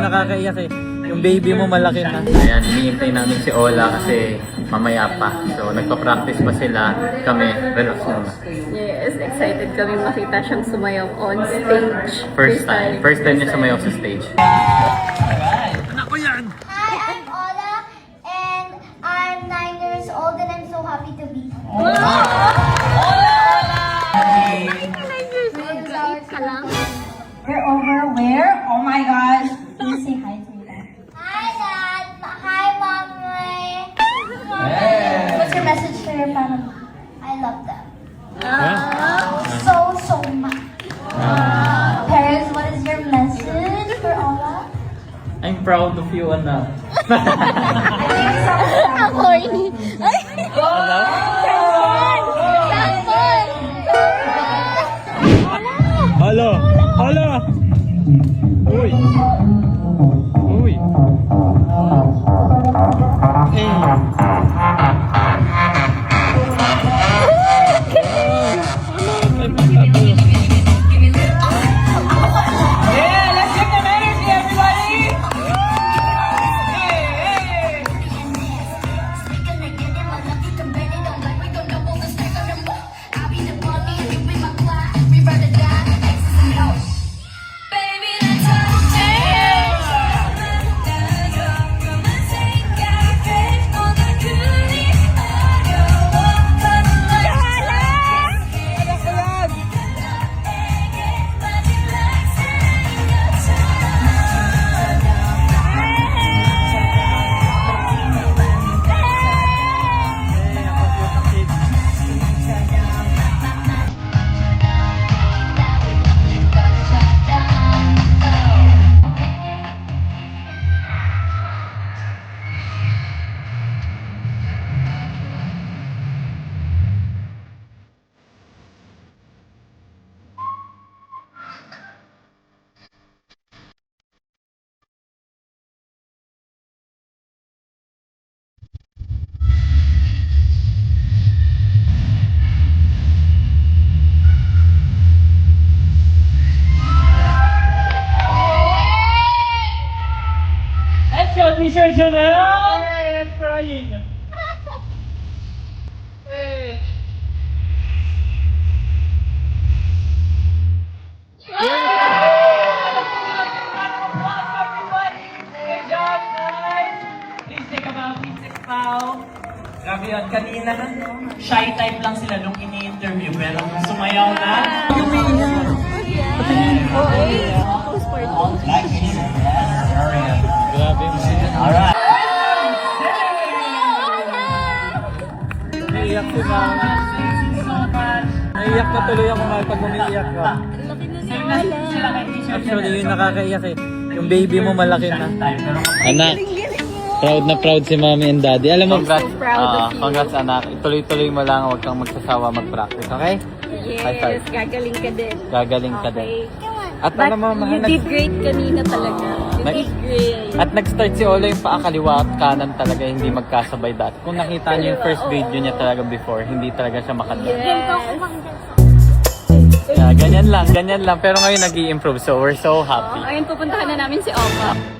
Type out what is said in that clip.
nakakaiyak eh. Yung baby mo malaki na. Ayan, hinihintay namin si Ola kasi mamaya pa. So, nagpa-practice pa sila. Kami, relax muna. Yes, excited kami makita siyang sumayaw on stage. First time niya sumayaw sa stage. Hi, I'm Ola, and I'm 9 years old, and I'm so happy to be here. We're over where? Oh my gosh. Please say hi to me. Hi, Dad. Hi, Mommy. What's your message for your family? I love them. So much. Parents, what is your message for Ola? I'm proud of you, anak. Ang corny. Ay! Hala! Hala! Uy! Uy! Yeah, let's give them energy, everybody. Let's go, T-shirt Chanel! I'm crying. Hey. Good job, guys! Please take a bow, please take a bow. Grabe yun, kanina, shy type lang sila nung ini-interview, pero nung sumayaw na, Grabe. alright. Naiiyak si Mama. Naiiyak na tuloy ako mahal pag umiiyak ka. Actually, yung nakakaiyak eh. Yung baby mo malaki na. Anak, proud na proud si Mommy and Daddy. Alam mo, congrats, congrats anak. Ituloy-tuloy mo lang, huwag kang magsasawa mag-practice, okay? Yes, gagaling ka din. Gagaling ka din. At But alam mo, you did great kanina talaga. You did great. At nag-start si Ola yung paa kaliwa at kanan talaga, hindi magkasabay dati. Kung nakita niyo yung first video niya talaga before, hindi talaga siya makadala. Yes. Yeah, ganyan lang. Pero ngayon nag-i-improve, so we're so happy. Ayun, pupuntahan na namin si Opa.